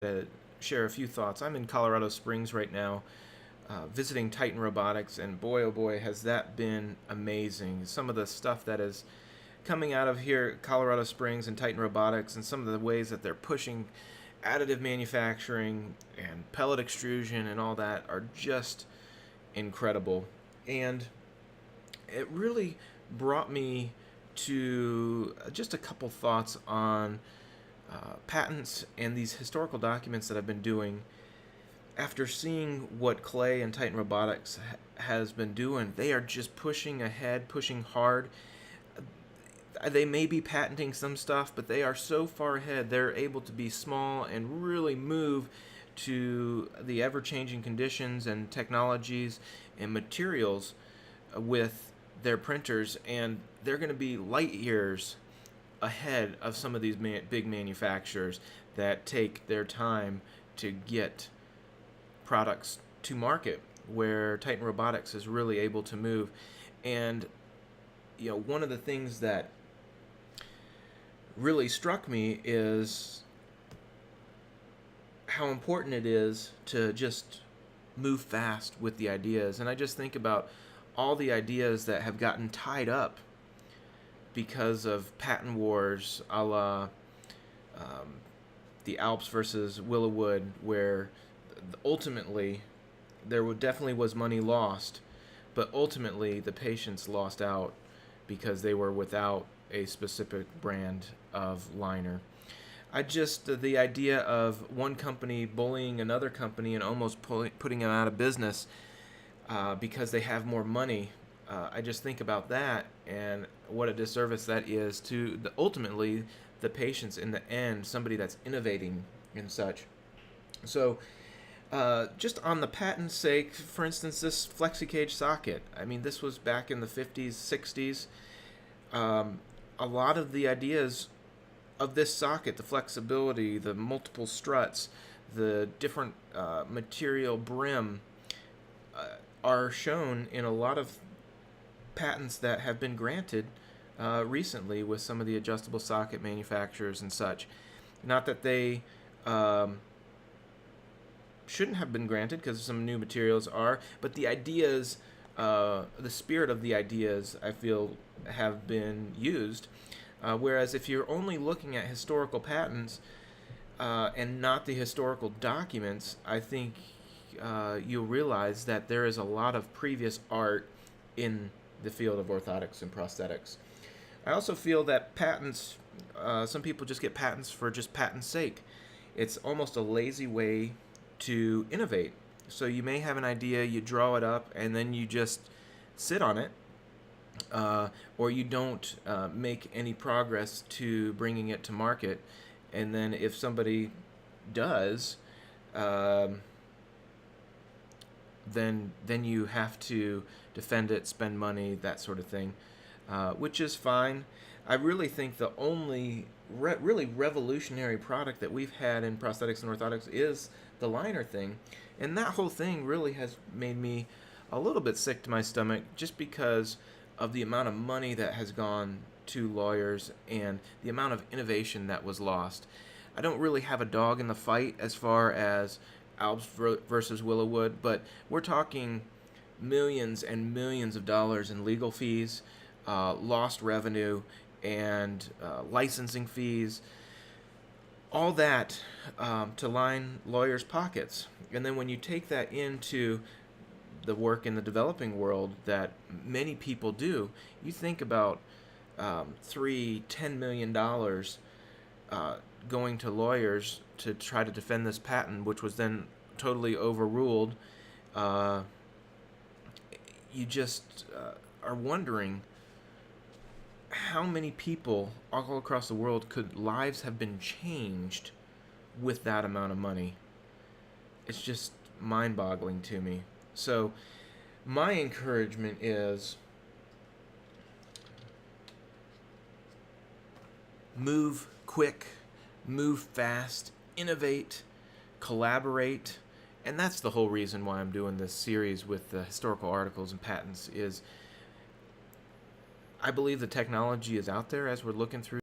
to share a few thoughts. I'm in Colorado Springs right now, visiting Titan Robotics, and boy, oh boy, has that been amazing. Some of the stuff that is coming out of here, Colorado Springs and Titan Robotics, and some of the ways that they're pushing additive manufacturing and pellet extrusion and all that are just incredible. And it really brought me to just a couple thoughts on patents and these historical documents that I've been doing. After seeing what Clay and Titan Robotics has been doing, they are just pushing ahead, pushing hard. They may be patenting some stuff, but they are so far ahead. They're able to be small and really move to the ever-changing conditions and technologies and materials with their printers, and they're going to be light years ahead of some of these big manufacturers that take their time to get products to market, where Titan Robotics is really able to move. And one of the things that really struck me is how important it is to just move fast with the ideas. And I just think about all the ideas that have gotten tied up because of patent wars, a la the Alps versus Willowwood, where ultimately definitely was money lost, but ultimately the patients lost out because they were without a specific brand of liner. The idea of one company bullying another company and almost putting them out of business because they have more money. I just think about that and what a disservice that is to ultimately the patients in the end, somebody that's innovating and such. So, just on the patent's sake, for instance, this FlexiCage socket. I mean, this was back in the 50s, 60s. A lot of the ideas of this socket, the flexibility, the multiple struts, the different material brim, are shown in a lot of patents that have been granted recently with some of the adjustable socket manufacturers and such. Not that they shouldn't have been granted, because some new materials are, but the ideas, the spirit of the ideas, I feel, have been used. Whereas if you're only looking at historical patents and not the historical documents, I think you'll realize that there is a lot of previous art in the field of orthotics and prosthetics. I also feel that patents, some people just get patents for just patent's sake. It's almost a lazy way to innovate. So you may have an idea, you draw it up, and then you just sit on it, or you don't make any progress to bringing it to market. And then if somebody does, then you have to defend it, spend money, that sort of thing, which is fine. I really think the only really revolutionary product that we've had in prosthetics and orthotics is the liner thing, and that whole thing really has made me a little bit sick to my stomach, just because of the amount of money that has gone to lawyers and the amount of innovation that was lost. I don't really have a dog in the fight as far as Alps versus Willowwood, but we're talking millions and millions of dollars in legal fees, lost revenue, and licensing fees, all that to line lawyers' pockets. And then when you take that into the work in the developing world that many people do, you think about $10 million going to lawyers to try to defend this patent, which was then totally overruled. You just are wondering how many people all across the world could lives have been changed with that amount of money. It's just mind-boggling to me. So my encouragement is move quick, move fast, innovate, collaborate. And that's the whole reason why I'm doing this series with the historical articles and patents. Is I believe the technology is out there as we're looking through